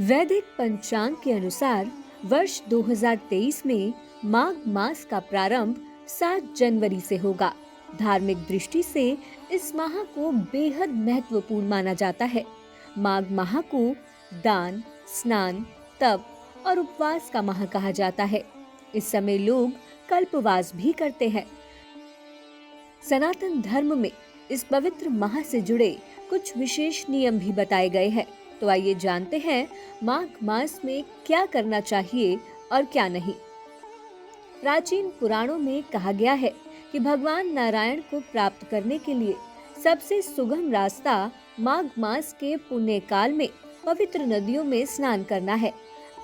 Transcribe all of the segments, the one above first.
वैदिक पंचांग के अनुसार वर्ष 2023 में माघ मास का प्रारंभ 7 जनवरी से होगा। धार्मिक दृष्टि से इस माह को बेहद महत्वपूर्ण माना जाता है। माघ माह को दान, स्नान, तप और उपवास का माह कहा जाता है। इस समय लोग कल्पवास भी करते हैं। सनातन धर्म में इस पवित्र माह से जुड़े कुछ विशेष नियम भी बताए गए हैं। तो आइए जानते हैं माघ मास में क्या करना चाहिए और क्या नहीं। प्राचीन पुराणों में कहा गया है कि भगवान नारायण को प्राप्त करने के लिए सबसे सुगम रास्ता माघ मास के पुण्य काल में पवित्र नदियों में स्नान करना है।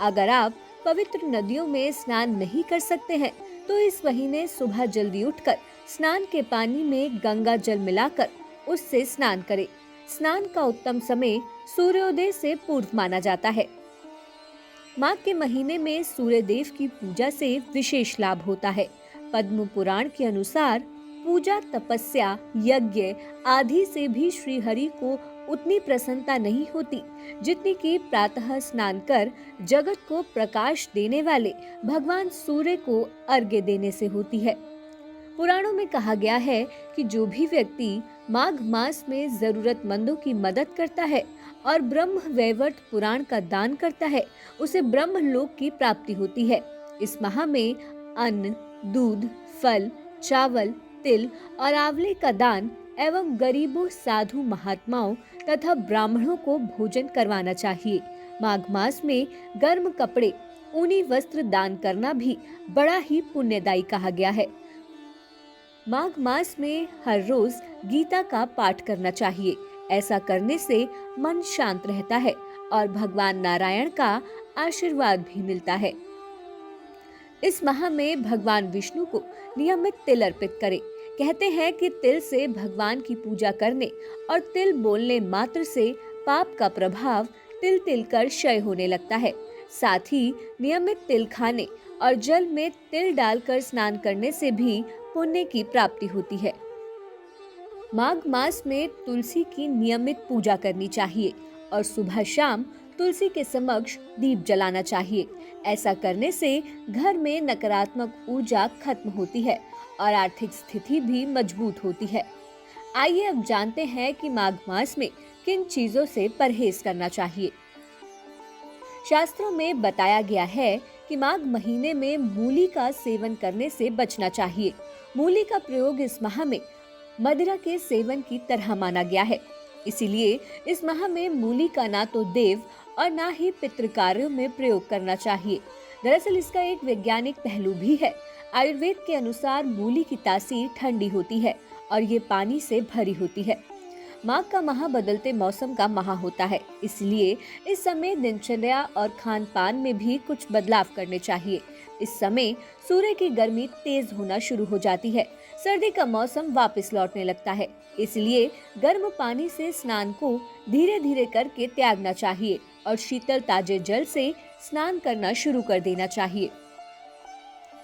अगर आप पवित्र नदियों में स्नान नहीं कर सकते हैं तो इस महीने सुबह जल्दी उठकर स्नान के पानी में गंगा जल मिलाकर उससे स्नान करें। स्नान का उत्तम समय सूर्योदय से पूर्व माना जाता है। माघ के महीने में सूर्य देव की पूजा से विशेष लाभ होता है। पद्म पुराण के अनुसार पूजा, तपस्या, यज्ञ आदि से भी श्री हरि को उतनी प्रसन्नता नहीं होती जितनी कि प्रातः स्नान कर जगत को प्रकाश देने वाले भगवान सूर्य को अर्घ्य देने से होती है। पुराणों में कहा गया है कि जो भी व्यक्ति माघ मास में जरूरतमंदों की मदद करता है और ब्रह्म वैवर्त पुराण का दान करता है, उसे ब्रह्मलोक की प्राप्ति होती है। इस माह में अन्न, दूध, फल, चावल, तिल और आंवले का दान एवं गरीबों, साधु महात्माओं तथा ब्राह्मणों को भोजन करवाना चाहिए। माघ मास में गर्म कपड़े, ऊनी वस्त्र दान करना भी बड़ा ही पुण्यदायी कहा गया है। माघ मास में हर रोज गीता का पाठ करना चाहिए। ऐसा करने से मन शांत रहता है और भगवान नारायण का आशीर्वाद भी मिलता है। इस माह में भगवान विष्णु को नियमित तिल अर्पित करें। कहते हैं कि तिल से भगवान की पूजा करने और तिल बोलने मात्र से पाप का प्रभाव तिल तिल कर क्षय होने लगता है। साथ ही नियमित तिल खाने और जल में तिल डालकर स्नान करने से भी पुण्य की प्राप्ति होती है। माघ मास में तुलसी की नियमित पूजा करनी चाहिए और सुबह शाम तुलसी के समक्ष दीप जलाना चाहिए। ऐसा करने से घर में नकारात्मक ऊर्जा खत्म होती है और आर्थिक स्थिति भी मजबूत होती है। आइए अब जानते हैं कि माघ मास में किन चीजों से परहेज करना चाहिए। शास्त्रों में बताया गया है कि माघ महीने में मूली का सेवन करने से बचना चाहिए। मूली का प्रयोग इस माह में मदिरा के सेवन की तरह माना गया है। इसीलिए इस माह में मूली का ना तो देव और ना ही पितृ कार्यों में प्रयोग करना चाहिए। दरअसल इसका एक वैज्ञानिक पहलू भी है। आयुर्वेद के अनुसार मूली की तासीर ठंडी होती है और ये पानी से भरी होती है। माघ का माह बदलते मौसम का माह होता है, इसलिए इस समय दिनचर्या और खान पान में भी कुछ बदलाव करने चाहिए। इस समय सूर्य की गर्मी तेज होना शुरू हो जाती है। सर्दी का मौसम वापस लौटने लगता है, इसलिए गर्म पानी से स्नान को धीरे धीरे करके त्यागना चाहिए और शीतल ताजे जल से स्नान करना शुरू कर देना चाहिए।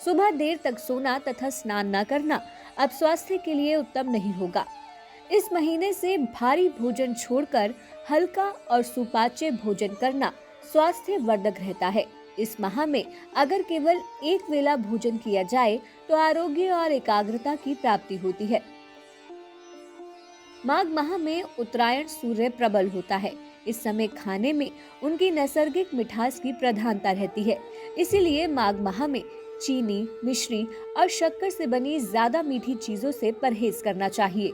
सुबह देर तक सोना तथा स्नान न करना अब स्वास्थ्य के लिए उत्तम नहीं होगा। इस महीने से भारी भोजन छोड़कर हल्का और सुपाच्य भोजन करना स्वास्थ्य वर्धक रहता है। इस माह में अगर केवल एक वेला भोजन किया जाए तो आरोग्य और एकाग्रता की प्राप्ति होती है। माघ माह में उत्तरायण सूर्य प्रबल होता है। इस समय खाने में उनकी नैसर्गिक मिठास की प्रधानता रहती है। इसीलिए माघ माह में चीनी, मिश्री और शक्कर से बनी ज्यादा मीठी चीजों से परहेज करना चाहिए।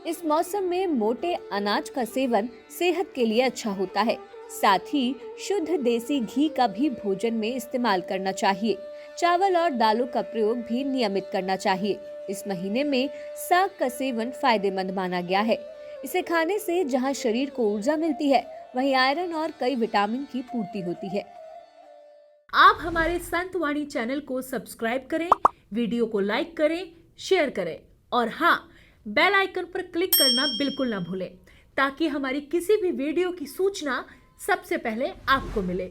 इस मौसम में मोटे अनाज का सेवन सेहत के लिए अच्छा होता है। साथ ही शुद्ध देसी घी का भी भोजन में इस्तेमाल करना चाहिए। चावल और दालों का प्रयोग भी नियमित करना चाहिए। इस महीने में साग का सेवन फायदेमंद माना गया है। इसे खाने से जहां शरीर को ऊर्जा मिलती है, वहीं आयरन और कई विटामिन की पूर्ति होती है। आप हमारे संत वाणी चैनल को सब्सक्राइब करें, वीडियो को लाइक करें, शेयर करें और हाँ, बेल आइकन पर क्लिक करना बिल्कुल ना भूलें ताकि हमारी किसी भी वीडियो की सूचना सबसे पहले आपको मिले।